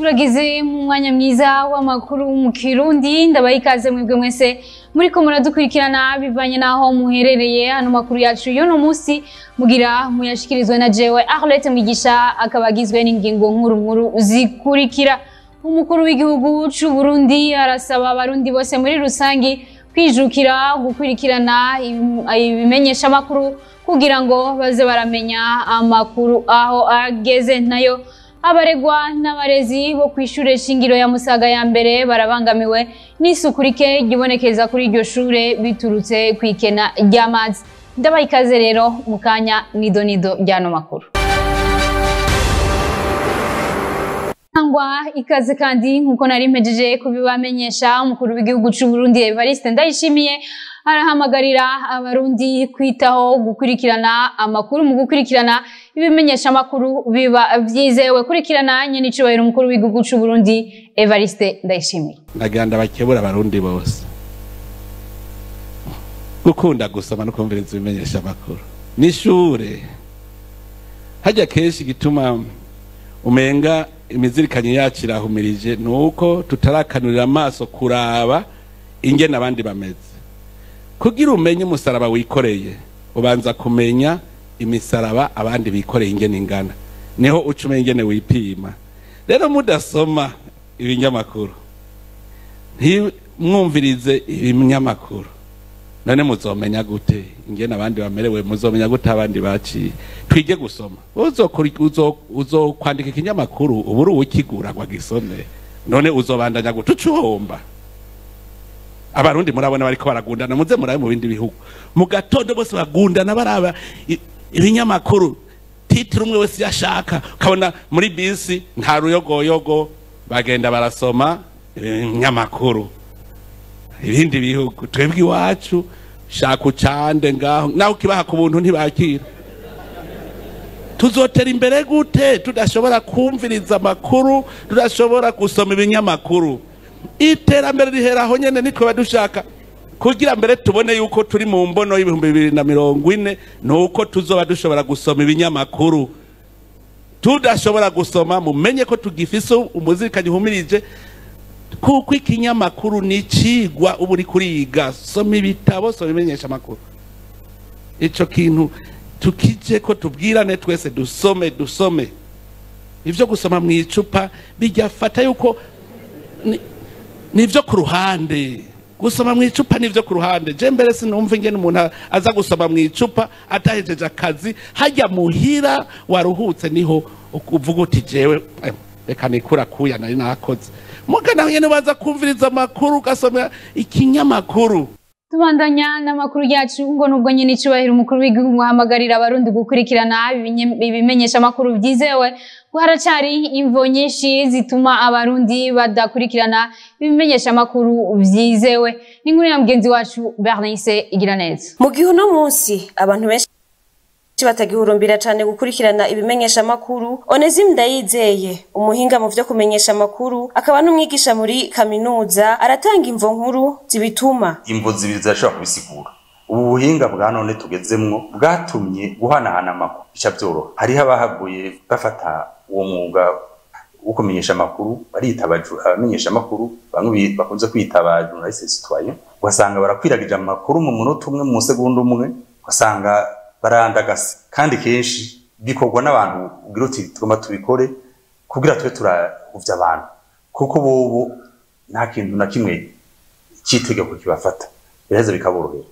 Turageze mu mwanya mwiza w'amakuru mu Kirundi ndabaye ikaze mwebwe mwese muriko muradukurikirana bivanye naho muherereye hano makuru yacu y'uno munsi mugira muyashikirizwe na jewe Arlette Mwigisha akabagizwe n'ingingo nkuru zikurikira. Umukuru w'igihugu c'u Burundi arasaba abarundi bose muri rusangi kwijukira gukurikirana ibimenyesha makuru kugira ngo baze baramenya amakuru aho ageze. Nayo abaregwa n'abarezi bo kwishure shingiro ya Musaga ya mbere barabangamiwe n'isuku rike gibonekeza kuri iryo shure biturutse kwikena ry'amazi. Ndabaye ikaze rero mukanya nido ryano makuru. Angwa ikaze kandi nkuko nari mpejeje kubibamenyesha umukuru w'igihugu c'u Burundi Evariste Ndayishimiye arahamagarira abarundi kwitaho gukurikirana amakuru mu gukurikirana ibimenyesha amakuru biba vyizewe. Kurikirana nyene icubahiro umukuru w'igihugu c'u Burundi Evariste Ndayishimiye. Ndaganda bakebura abarundi bose gukunda gusoma no kumviriza ibimenyesha amakuru n'ishure. Hajya kenshi gituma umenga imizirikanye yacu irahumirije nuko tutarakanurira amaso kuraba ingene abandi bameze. Kugira umenye umusaraba wikoreye ubanza kumenya imisaraba abandi bikoreye ingene ingana, niho ucumenye ingene wipima. Rero mudasoma ibinyamakuru ntimwumvirize ibinyamakuru, none muzomenya gute ingene abandi bamerewe? Muzomenya gute abandi baciye? Twige gusoma. Uzokwandika ikinyamakuru uburu ukigura ngo gisome, none uzobandanya gute ucuhomba? Abarundi murabona bariko baragundana, muze murabe mu bindi bihugu mu gatondo bose bagundana baraba ibinyamakuru, titire umwe wese yashaka. Ukabona muri bisi nta ruyogoyogo bagenda barasoma ibinyamakuru. Ibindi bihugu twebwe iwacu shaka ucande ngaho naho kibaha ku buntu ntibakira. Tuzotera imbere gute tudashobora kumviriza amakuru, tudashobora gusoma ibinyamakuru? Iterambere riheraho nyene nitwe badushaka kugira mbere tubone yuko turi mu mbono y'ibihumbi 2040 nuko tuzoba dushobora gusoma ibinyamakuru. Tudashobora gusoma mumenye ko tugifise umuzirikanye uhumirije, kuko ikinyamakuru ni cigwa ubu uri kuriga. Soma ibitabo, soma ibimenyesha amakuru. Ico kintu tukije ko tubwirane twese dusome. Ivyo gusoma mwicupa bijyafata yuko nivyo ku ruhande. Gusoma mwicupa nivyo ku ruhande. Je mbere sinumva ingene umuntu aza gusoma mwicupa atahejeje akazi, hajya muhira waruhutse niho uvuga uti jewe reka nikura kuya nari nakoze. Mugana nyene baza kumviriza amakuru ugasoma ikinyamakuru. Tubandanya n'amakuru yacu ngo nubwo nyene icubahiro umukuru w'igihugu ahamagarira abarundi gukurikirana ibimenyesha amakuru vyizewe, ngo haracari imvo nyinshi zituma abarundi badakurikirana ibimenyesha amakuru vyizewe. Ni inkuru ya mugenzi wacu Bernice Igiraneza. Mu gihe uno munsi abantu benshi batagihurumbira cane gukurikirana ibimenyesha amakuru, Onesime Ndayizeye umuhinga mu vyo kumenyesha amakuru akaba n'umwigisha muri kaminuza aratanga imvo nkuru zibituma. Imvo zibiri zashobora kubisigura. Ubu buhinga bwa none tugezemwo bwatumye guhanahana amakuru bica byoroha. Hariho abahaguye bafata uwo mwuga wo kumenyesha amakuru barita abamenyesha amakuru, bamwe bakunze kwitaba journaliste citoyen, ugasanga barakwiragije amakuru mu munota umwe, mu segonda umwe, ugasanga barandagase. Kandi kenshi bikorwa n'abantu ugira uti tugomba tubikore kugira tube turahuvya abantu, kuko bobo nta kintu na kimwe citegeko kibafata, biraheza bikaborohera.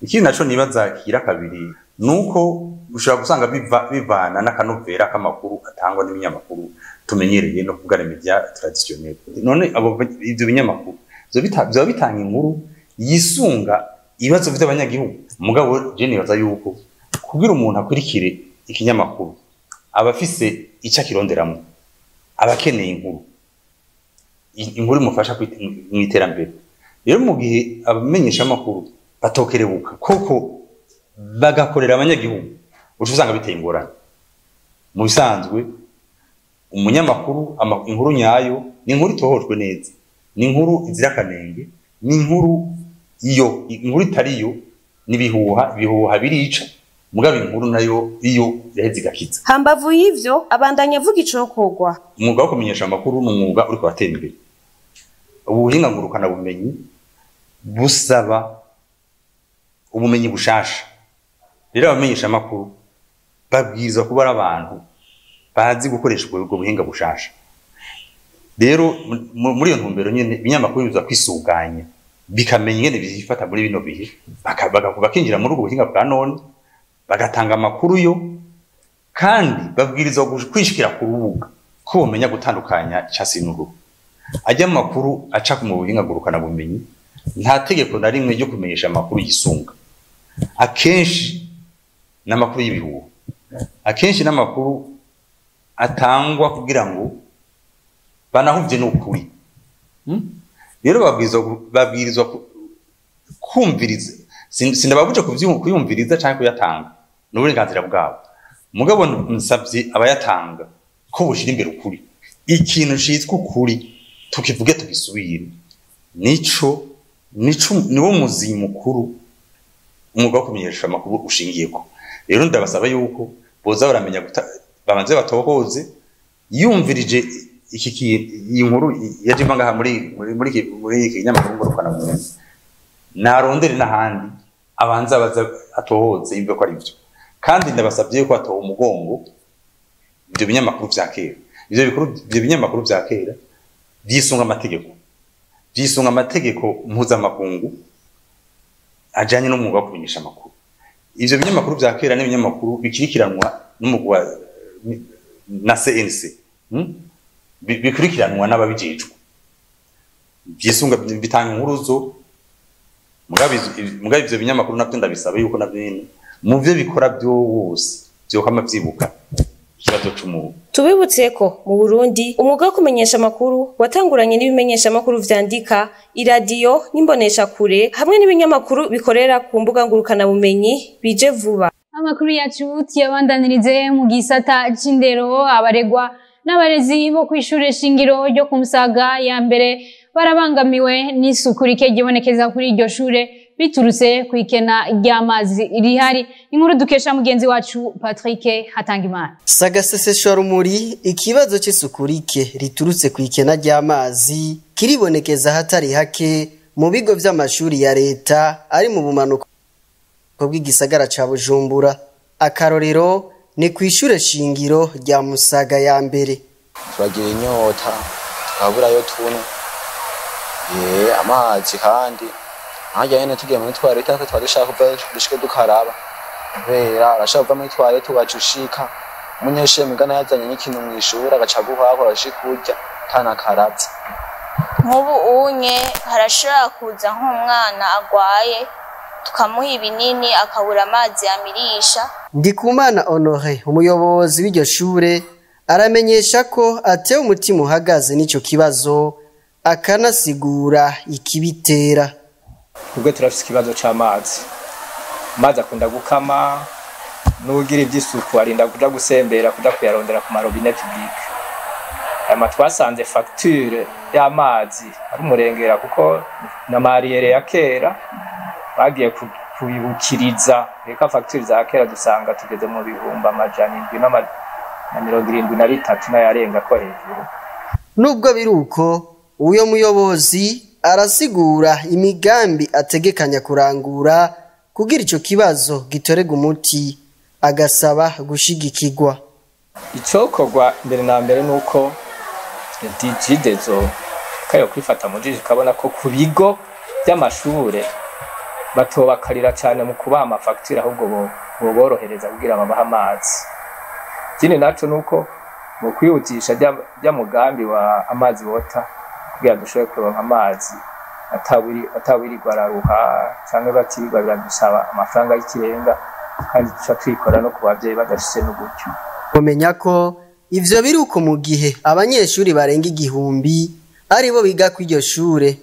Ikindi naco nibaza kira kabiri nuko ushobora gusanga bivana n'akanovera k'amakuru atangwa n'ibinyamakuru tumenyereye no kugana media traditionnel. None abo ivyo binyamakuru byo bitanga inkuru yisunga ibibazo vy'abanyagihugu. Mugabo je nibaza yuko kugira umuntu akurikire ikinyamakuru abafise ica kironderamo, abakeneye inkuru imufasha mwiterambere. Rero mu gihe abamenyesha amakuru batokerebuka koko bagakorera abanyagihugu, usanga biteye ingorane. Mu bisanzwe umunyamakuru inkuru nyayo ni inkuru itohojwe neza, ni inkuru izira kanenge, ni inkuru iyo inkuru itariyo nibihuha birica. mugabe inkuru nayo iyo yaheze igakiza. Hambavu y'ivyo abandanya avuga icokorwa. Umwuga wo kumenyesha amakuru ni umwuga uriko watera imbere. Ubuhinga ngurukana bumenyi busaba ubumenyi bushasha. Rero abamenyesha amakuru babwirizwa kuba ari abantu bazi gukoresha ubwo buhinga bushasha. Rero muri iyo ntumbero nyene ibinyamakuru biza kwisuganya bikamenya ingene bizifata muri bino bihe bakinjira muri ubwo buhinga bwa none bagatanga amakuru yo kandi babwirizwa kwishikira ku rubuga ko bamenya gutandukanya icasi n'uruhu. Ajya amakuru aca mu buhinga ngurukana bumenyi nta tegeko na rimwe ryo kumenyesha amakuru yisunga. Akenshi n'amakuru y'ibihuha, akenshi n'amakuru atangwa kugira ngo banahuvye n'ukuri. Rero babwirizwa kumviriza, sindababuje kuyumviriza canke kuyatanga n'uburenganzira bwabo. Mugabo nsavye abayatanga ko bushira imbere ukuri. Ikintu citwa ukuri tukivuge tugisubire niwo muzi mukuru umwuga wo kumenyesha amakuru ushingiyeko. Rero ndabasaba yuko boza baramenya babanze batohoze yumvirije iyi nkuru yaje mvangaha muri ikinyamakuru ngurukana bumenyi narondere n'ahandi abanza baza atohoze imve ko ari byo. Kandi ndabasabye ko atoha umugongo ibyo binyamakuru vya kera. Ibyo binyamakuru vya kera byisunga amategeko mpuzamakungu ajanye n'umwuga wo kumenyesha amakuru. Ivyo binyamakuru vya kera n'ibinyamakuru bikirikiranwa n'umugwa na CNC bikurikiranwa n'ababijejwe byisunga bitanga inkuruzo. Mugabe ivyo binyamakuru navyo ndabisaba yuko navyo mu byo bikora byose byo kama vyibuka ikibazo c'umuntu. Tubibutse ko mu Burundi umwuga wo kumenyesha amakuru watanguranye n'ibimenyesha amakuru vyandika, iradiyo n'imbonesha kure hamwe n'ibinyamakuru bikorera ku mbuga ngurukana bumenyi bije vuba. Amakuru yacu tiyabandanirize mu gisata c'indero. Abaregwa n'abarezi bo kw'ishure shingiro ryo ku Musaga ya mbere barabangamiwe n'isuku rike ryibonekeza kuri iryo shure biturutse kw'ikena ry'amazi rihari. Inkuru dukesha mugenzi wacu Patrick Hatangimana. Sagaseseshwa rumuri, ikibazo c'isuku rike riturutse kw'ikena ry'amazi kiribonekeza hatari hake mu bigo vy'amashuri ya leta ari mu bumanuko bw'igisagara ca Bujumbura. Akarorero ni kw'ishure shingiro rya Musaga ya mbere. Turagira inyota tukaburayo tunywa amazi kandi hajya nyene tugiye muri toilette ko twadushaka dushike dukaraba kubera arashaka kuva muri toilette tugacushika umunyeshe mugana yazanye n'ikintu mwishura agaca guhako arashikurya kana karavye. Nk'ubu unye harashaka kuza nk'umwana agwaye tukamuha ibinini akabura amazi yamirisha. Ndikumana Honore umuyobozi w'iryo shure aramenyesha ko atewe umutima uhagaze n'ico kibazo akanasigura ikibitera. Kubwe turafise ikibazo c'amazi. Amazi akunda gukama n'ugira ivy'isuku arinda kuja gusembera kuja kuyarondera ku marobine public. Ama twasanze facture y'amazi ari umurengera kuko na mariyere ya kera bagiye kubibukiriza reka facture za kera dusanga tugeze mu bihumba amajana 773 n'ayarenga ko hejuru. Nubwo biruko uyo muyobozi arasigura imigambi ategekanya kurangura kugira ico kibazo gitorega umuti agasaba gushigikirwa. Icokorwa mbere na mbere nuko digidezo kayo kwifata mu jiji kabona ko ku bigo by'amashure batobakarira cyane mu kubaha amafacture ahubwo borohereza kugira babaha amazi. Kine naco nuko mu kwihutisha bya mugambi wa amazi wota kugira dushobore kuronka amazi atawirirwa araruha cyangwa batirirwa biradusaba amafaranga y'ikirenga kandi duca twikora no ku bavyeyi badashise n'uburyo. Kumenya ko ivyo biruko mu gihe abanyeshuri barenga 1000 aribo biga kw'iryo shure,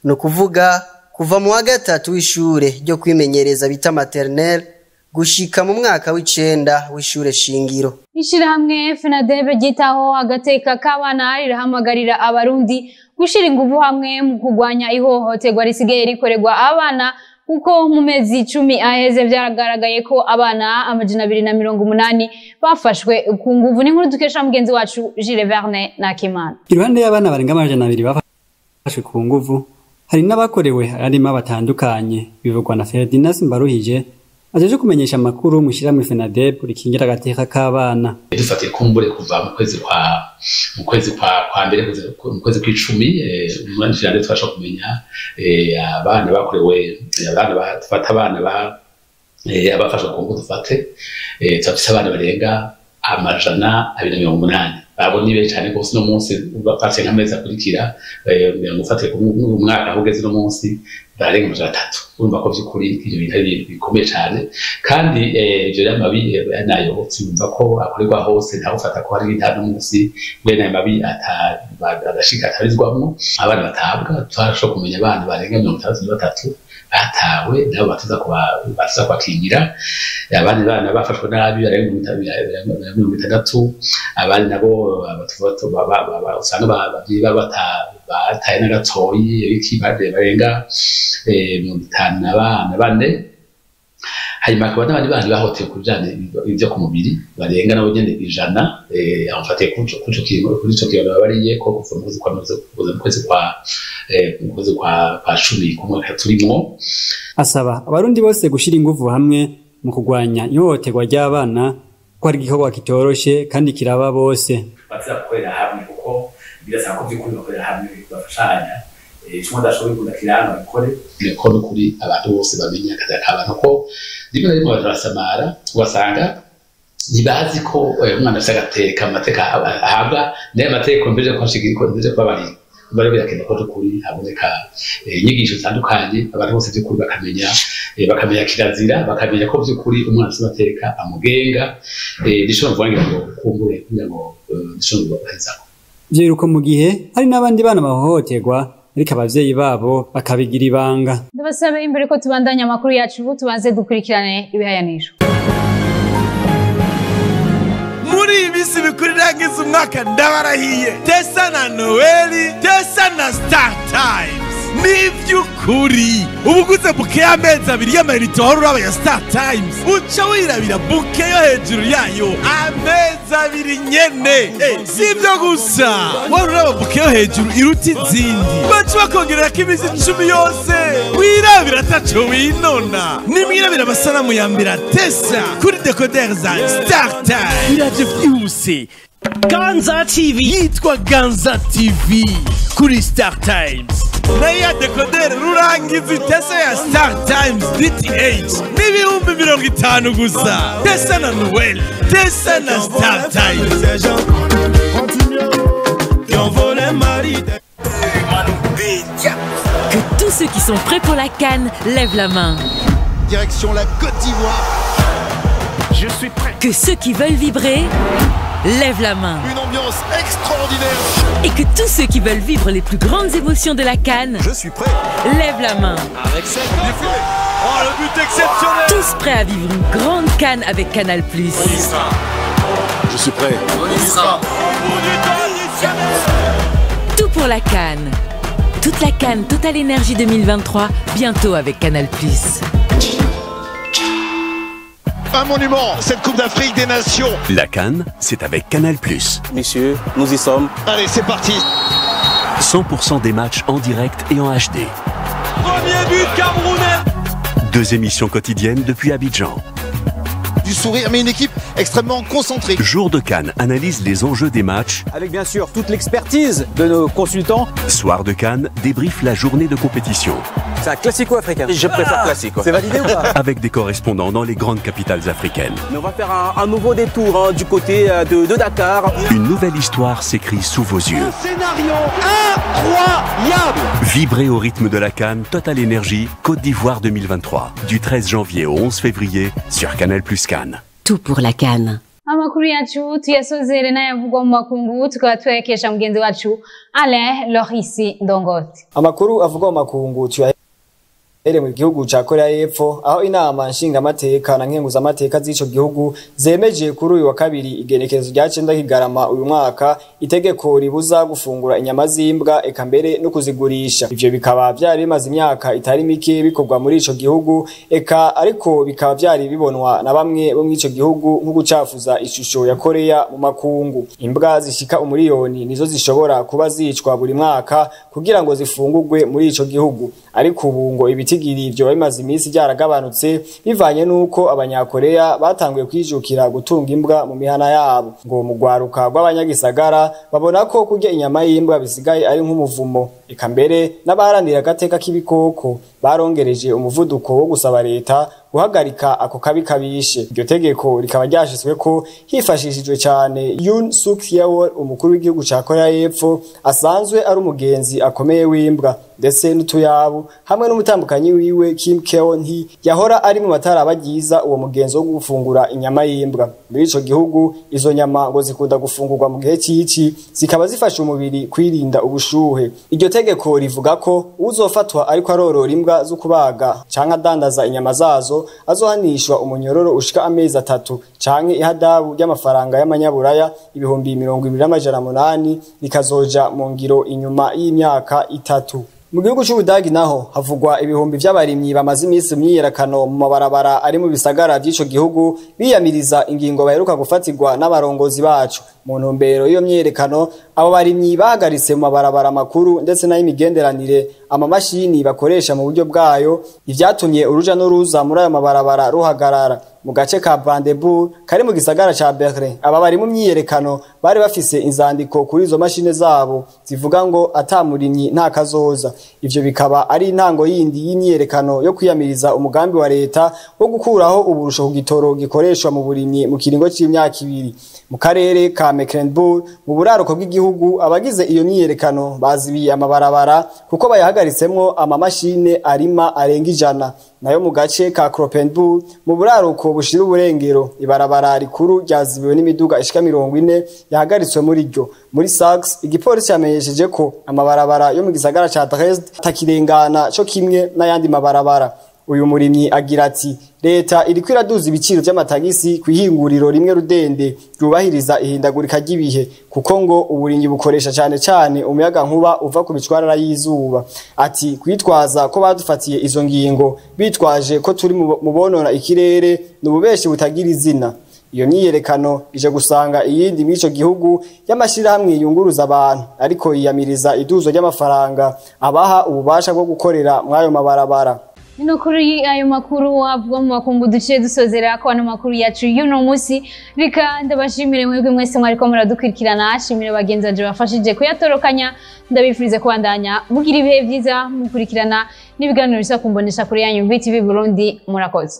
no kuvuga kuva mu wa gatatu w'ishure ryo kwimenyereza bita maternelle gushika mu mwaka w'icenda w'ishure shingiro. Ishirahamwe FENADEB gitaho agateka k'abana rirahamagarira abarundi gushira inguvu hamwe mu kugwanya ihohoterwa risigaye rikorerwa abana kuko mu mezi 10 aheze byaragaragaye ko abana amajana 280 bafashwe ku nguvu. Ni nkuru dukesha mugenzi wacu Gilles Verne na Kimana. Iruhande y'abana barenga amajana 2 bafashwe ku nguvu hari n'abakorewe arimo batandukanye, bivugwa na Ferdinand Mbaruhije ajeje kumenyesha amakuru mushira mu FENADEB rikingira agateka k'abana. Dufatiye kumbure kuva mu kwezi kwa mbere mu kwezi kw'icumi umwana cyane twasha kumenya abana bakorewe abana abafashwe ku nguvu dufate twafise abana barenga amajana 280. Abo ni benshi cyane rwose no munsi bafashe nk'amezi akurikira ngufate ku mwaka ahugeze no munsi barenga amajana 3. Urumva ko by'ukuri ibyo bintu bikomeye cyane kandi ibyo y'amabi nayo cyumva ko akorerwa hose ntaho ufata ko hari intano munsi mwene amabi atashika atarizwamo abana batabwa twasho kumenya abana barenga 63 batawe nabo batuza kwakingira abandi bana bafashwe nabi barenga 60 abandi nabo usanga bataye n'agatoyi ibikibade barenga 54 hanyuma akaba n'abandi bandi bahoteye kujana ibyo ku mubiri barenga nabo nyene 100 amfatiye kuri ico kintu bariye ko kuva mu kwezi kwa 10 kumwaka turimwo. Asaba abarundi bose gushira inguvu hamwe mu kugwanya ihohoterwa ry'abana ko ari igikorwa kitoroshe kandi kiraba bose. Bazakorera hamwe kuko birasaba ko by'ukuri bakorera hamwe bafashanya cyo ndashoboye kudakirana bakore ko kuri abantu bose bamenya akabantu ko rimwe na rimwe barasamara wasanga nibazi ko umwana asagateka amateka ahabwa naye amateka mbeje ko nshigiko mbeje kubabari bari birakenda ko kuri haboneka inyigisho zitandukanye abantu bose by'ukuri bakamenya kirazira bakamenya ko by'ukuri umwana asagateka amugenga dishobora kuvuga ngo kumbure kugira ngo dishobora kubahezako byeruko mu gihe hari n'abandi bana bahohoterwa ariko abavyeyi babo bakabigira ibanga. Ndabasabe imbere ko tubandanya amakuru yacu ubu tubanze dukurikirane ibihayanisho. Muri ibisi bikurirangiza umwaka ndabarahiye Tesa na Noeli, Tesa na Star Times. Nivyukuri ubuguze buke y'amezi 2 y'amayinite wahora ya Star Times uca wirabira buke yo hejuru yayo amezi 2 nyene. Sivyo gusa wahora buke yo hejuru iruti izindi bacu bakongerera k'imizi 10 yose wirabira ataco winona nimwirabira amasanamu ya mbere Tesa kuri decoder za Star Times biravye vyose. Ganza TV yitwa Ganza TV kuri Star Times naya decoder rurangiza Tesa ya Star Times DTH n'ibihumbi 50 gusa. Tesa na Noel, Tesa na Star Times. Que tous ceux qui sont prêts pour la CAN lèvent la main. Direction la Côte d'Ivoire. Je suis prêt. Que ceux qui veulent vibrer lèvent la main. Une ambiance extraordinaire. Et que tous ceux qui veulent vivre les plus grandes émotions de la CAN, je suis prêt, lèvent la main. Avec ça, oh, le but exceptionnel. Tous prêts à vivre une grande CAN avec Canal+. On y sera. Je suis prêt. On y sera. Tout pour la CAN. Toute la CAN Total Énergie 2023, bientôt avec Canal+. Un monument, cette Coupe d'Afrique des Nations. La CAN, c'est avec Canal+. Messieurs, nous y sommes. Allez, c'est parti. 100% des matchs en direct et en HD. Premier but camerounais. 2 émissions quotidiennes depuis Abidjan. Du sourire, mais une équipe extrêmement concentrée. Jour de CAN analyse les enjeux des matchs. Avec bien sûr toute l'expertise de nos consultants. Soir de CAN débriefe la journée de compétition. C'est un classico-africain. Je préfère classique. C'est validé ou pas? Avec des correspondants dans les grandes capitales africaines. Mais on va faire un nouveau détour du côté de Dakar. Une nouvelle histoire s'écrit sous vos yeux. Un scénario incroyable. Vibrez au rythme de la CAN Total Énergie Côte d'Ivoire 2023. Du 13 janvier au 11 février sur Canal+ CAN. Tout pour la CAN. Amakuru yacu tuyasozere n'ayavugwa mu makungu tukaba tuyakesha mugenzi wacu Alain Lorisi Ndongoti. Amakuru avugwa mu makungu here mu gihugu ca Korea y'Epfo aho inama nshingamateka na nkenguzamateka z'ico gihugu zemeje kuri uyu wa kabiri igenekerezo rya 9 Kigarama uyu mwaka itegeko ribuza gufungura inyama z'imbwa eka mbere no kuzigurisha. Ivyo bikaba vyari bimaze imyaka itari mike bikorwa muri ico gihugu eka ariko bikaba vyari bibonwa na bamwe bo mw'ico gihugu nko gucafuza ishusho ya Korea mu makungu. Imbwa zishika umuriyoni nizo zishobora kuba zicwa buri mwaka kugira ngo zifungurwe muri ico gihugu, ariko ubu ngo ibitigiri ivyo bimaze imisi byaragabanutse bivanye nuko abanyakorea batanguye kwijukira gutunga imbwa mu mihana yabo. Ngo mu gwaruka rw'abanyagisagara babona ko kurya inyama y'imbwa bisigaye ari nk'umuvumo, eka mbere n'abaharanira agateka k'ibikoko barongereje umuvuduko wo gusaba leta guhagarika ako kabi kabishe. Iryo tegeko rikaba ryashizwe ko hifashishijwe cyane Yoon Suk Yeol, umukuru w'igihugu ca Korea y'Epfo asanzwe ari umugenzi akomeye w'imbwa, ndetse n'utuyabu hamwe n'umutambukanyi wiwe Kim Keon-hee yahora ari mu batara bagiza uwo mugenzo wo gufungura inyama y'imbwa. Muri ico gihugu izo nyama ngo zikunda gufungurwa mu gihe c'ici, zikaba zifasha umubiri kwirinda ubushuhe. Iryo tegeko rivuga ko uzofatwa ariko arorora imbwa zo kubaga canke adandaza inyama zazo azohanishwa umunyororo ushika amezi 3 canke ihadabu ry'amafaranga y'amanyaburaya 20,800 rikazoja mu ngiro inyuma y'imyaka 3. Mu gihugu c'Ubudagi naho havugwa ibihumbi vy'abarimyi bamaze imisi myiyerekano mu mabarabara ari mu bisagara vy'ico gihugu biyamiriza ingingo baheruka gufatirwa n'abarongozi bacu. Mu ntumbero y'iyo myiyerekano abo barimyi bahagaritse mu mabarabara makuru ndetse n'ay'imigenderanire amamashini bakoresha mu buryo bwayo, ivyatumye uruja n'uruza muri ayo mabarabara ruhagarara. Mu gace ka Brandenburg kari mu gisagara ca Berlin aba bari mu myiyerekano bari bafise inzandiko kuri izo mashine zabo zivuga ngo atamurimyi nta kazoza. Ivyo bikaba ari intango yindi y'imyiyerekano yo kwiyamiriza umugambi wa leta wo gukuraho uburusho ku gitoro gikoreshwa mu burimyi mu kiringo c'imyaka 2. Mu karere ka Mecklenburg mu buraruko bw'igihugu abagize iyo myiyerekano bazibiye amabarabara kuko bayahagaritsemo amamashine arima arenga 100. Nayo mu gace ka Kroppenburg mu buraruko bushira uburengero ibarabara rikuru ryazibiwe n'imiduga ishika 40 yahagaritswe muri ryo. Muri Saxe igipolisi cyamenyesheje ko amabarabara yo mu gisagara ca Dresde takirengana cyo kimwe n'ayandi mabarabara. Uyu murimyi agira ati leta iriko iraduza ibiciro by'amatagisi kwihinguriro rimwe rudende ryubahiriza ihindagurika ry'ibihe kuko ngo uburimyi bukoresha cyane umuyaga nkuba uva ku bicwarara y'izuba. Ati kwitwaza ko badufatiye izo ngingo bitwaje ko turi mu bonona ikirere n'ububeshi butagira izina. Iyo myiyerekano ije gusanga iyindi mw'ico gihugu y'amashirahamwe yunguruza abantu ariko yiyamiriza iduzo ry'amafaranga abaha ububasha bwo gukorera mwayo mabarabara. Nino kuri ayo makuru avuga mu makungu duciye dusozera ko ano makuru yacu y'uno musi, reka ndabashimire mwebwe mwese mwariko muradukurikirana, ashimire bagenzanje bafashije kuyatorokanya, ndabifurize kubandanya mugira ibihe vyiza mukurikirana n'ibiganiro bisa kumbonesha kuri yanyu BTV Burundi. Murakoze.